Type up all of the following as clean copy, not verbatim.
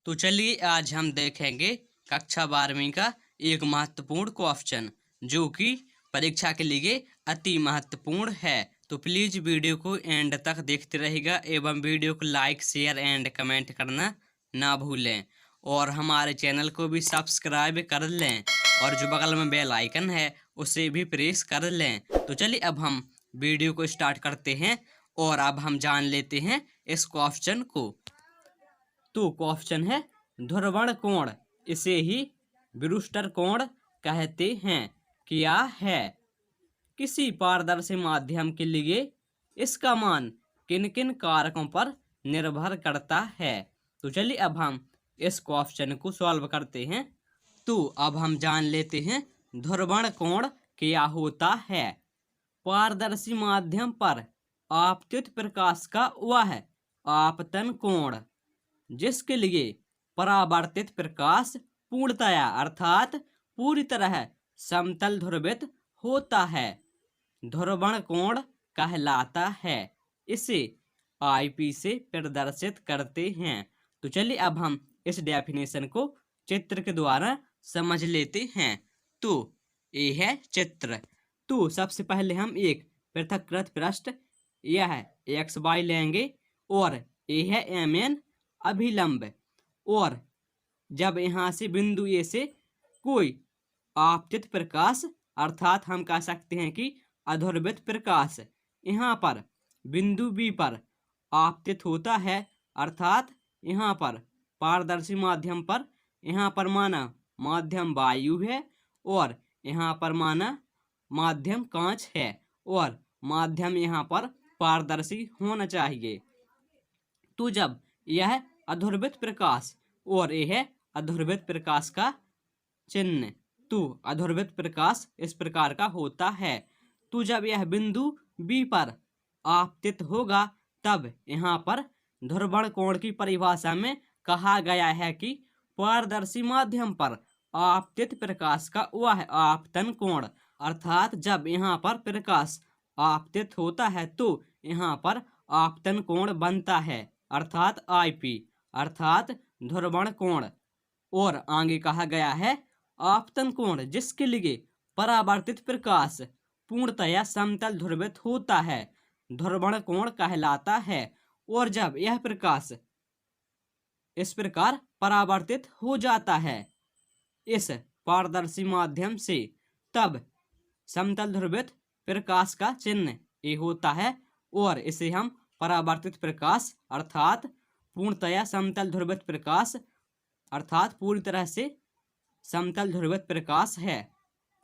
तो चलिए आज हम देखेंगे कक्षा 12वीं का एक महत्वपूर्ण क्वेश्चन जो कि परीक्षा के लिए अति महत्वपूर्ण है। तो प्लीज वीडियो को एंड तक देखते रहिएगा एवं वीडियो को लाइक शेयर एंड कमेंट करना ना भूलें और हमारे चैनल को भी सब्सक्राइब कर लें और जो बगल में बेल आइकन है उसे भी प्रेस कर लें। तो चलिए अब हम वीडियो को स्टार्ट करते हैं और अब हम जान लेते हैं इस क्वेश्चन को। तो क्वेश्चन है ध्रुवण कोण, इसे ही ब्रूस्टर कोण कहते हैं, क्या है? किसी पारदर्शी माध्यम के लिए इसका मान किन किन कारकों पर निर्भर करता है? तो चलिए अब हम इस क्वेश्चन को सॉल्व करते हैं। तो अब हम जान लेते हैं ध्रुवण कोण क्या होता है। पारदर्शी माध्यम पर आपतित प्रकाश का वह आपतन कोण जिसके लिए परावर्तित प्रकाश पूर्णतया अर्थात पूरी तरह समतल ध्रुवित होता है, ध्रुवण कोण कहलाता है। इसे आईपी से प्रदर्शित करते हैं। तो चलिए अब हम इस डेफिनेशन को चित्र के द्वारा समझ लेते हैं। तो ये है चित्र। तो सबसे पहले हम एक पृथक्कृत पृष्ठ यह एक्स वाई लेंगे और ये है एम एन अभिलंब, और जब यहाँ से बिंदु ए से कोई आपतित प्रकाश अर्थात हम कह सकते हैं कि अध्रुवित प्रकाश यहाँ पर बिंदु बी पर आपतित होता है, अर्थात यहाँ पर पारदर्शी माध्यम पर यहाँ पर माना माध्यम वायु है और यहाँ पर माना माध्यम कांच है और माध्यम यहाँ पर पारदर्शी होना चाहिए। तो जब यह अध्रुवित प्रकाश और यह अध्रुवित प्रकाश का चिन्ह, तो अध्रुवित प्रकाश इस प्रकार का होता है। तो जब यह बिंदु बी पर आपतित होगा तब यहाँ पर ध्रुवण कोण की परिभाषा में कहा गया है कि पारदर्शी माध्यम पर आपतित प्रकाश का वह आपतन कोण, अर्थात जब यहाँ पर प्रकाश आपतित होता है तो यहाँ पर आपतन कोण बनता है, अर्थात आईपी अर्थात ध्रुवण कोण। और आगे कहा गया है आपतन कोण जिसके लिए परावर्तित प्रकाश पूर्णतया समतल ध्रुवित होता है, ध्रुवण कोण कहलाता है। और जब यह प्रकाश इस प्रकार परावर्तित हो जाता है इस पारदर्शी माध्यम से तब समतल ध्रुवित प्रकाश का चिन्ह ये होता है और इसे हम परावर्तित प्रकाश अर्थात पूर्णतया समतल ध्रुवित प्रकाश अर्थात पूरी तरह से समतल ध्रुवित प्रकाश है,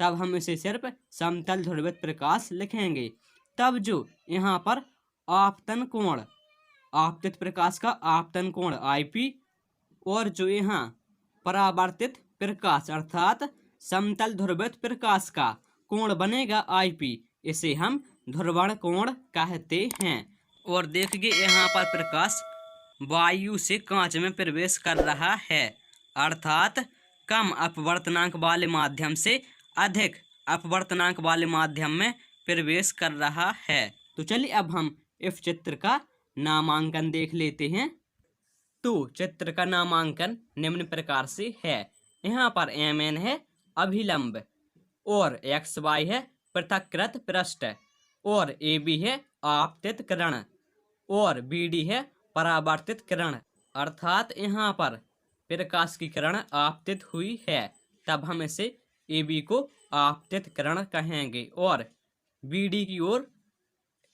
तब हम इसे सिर्फ समतल ध्रुवित प्रकाश लिखेंगे। तब जो यहाँ पर आपतन कोण आपतित प्रकाश का आपतन कोण आईपी और जो यहाँ परावर्तित प्रकाश अर्थात समतल ध्रुवित प्रकाश का कोण बनेगा आईपी, इसे हम ध्रुवण कोण कहते हैं। और देखिए यहाँ पर प्रकाश वायु से कांच में प्रवेश कर रहा है, अर्थात कम अपवर्तनांक वाले माध्यम से अधिक अपवर्तनांक वाले माध्यम में प्रवेश कर रहा है। तो चलिए अब हम इस चित्र का नामांकन देख लेते हैं। तो चित्र का नामांकन निम्न प्रकार से है। यहाँ पर एम एन है अभिलंब और एक्स वाई है पृथक्कृत पृष्ठ और ए बी है आपतित किरण और बी डी है परावर्तित किरण, अर्थात यहाँ पर प्रकाश की किरण आपतित हुई है तब हम इसे ए बी को आपतित किरण कहेंगे और बी डी की ओर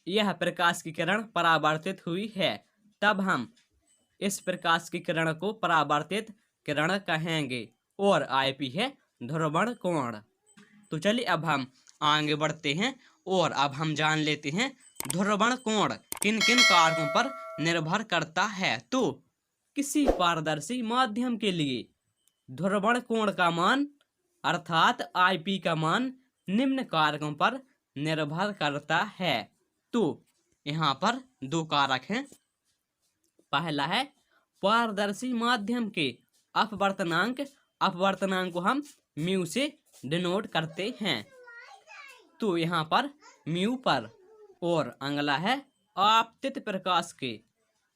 यह प्रकाश की किरण परावर्तित हुई है तब हम इस प्रकाश की किरण को परावर्तित किरण कहेंगे और आईपी है ध्रुवण कोण। तो चलिए अब हम आगे बढ़ते हैं और अब हम जान लेते हैं ध्रुवण कोण किन किन कारकों पर निर्भर करता है। तो किसी पारदर्शी माध्यम के लिए ध्रुवण कोण का मान अर्थात आईपी का मान निम्न कारकों पर निर्भर करता है। तो यहाँ पर दो कारक हैं। पहला है पारदर्शी माध्यम के अपवर्तनांक, अपवर्तनांक को हम म्यू से डिनोट करते हैं, तो यहाँ पर म्यू पर। और अगला है आपतित प्रकाश के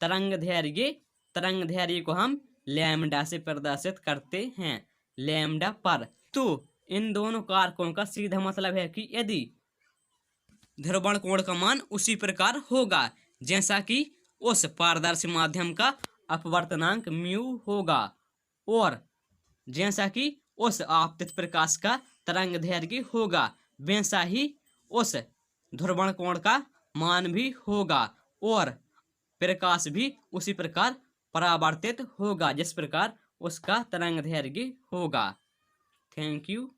तरंग दैर्घ्य, तरंग दैर्घ्य को हम लैम्डा से प्रदर्शित करते हैं, लैम्डा पर। तो इन दोनों कारकों का सीधा मतलब है कि यदि ध्रुवण कोण का मान उसी प्रकार होगा जैसा कि उस पारदर्शी माध्यम का अपवर्तनांक म्यू होगा, और जैसा कि उस आपतित प्रकाश का तरंग दैर्घ्य होगा, वैसा ही उस ध्रुवण कोण का मान भी होगा, और प्रकाश भी उसी प्रकार परावर्तित होगा जिस प्रकार उसका तरंग दैर्घ्य होगा। Thank you.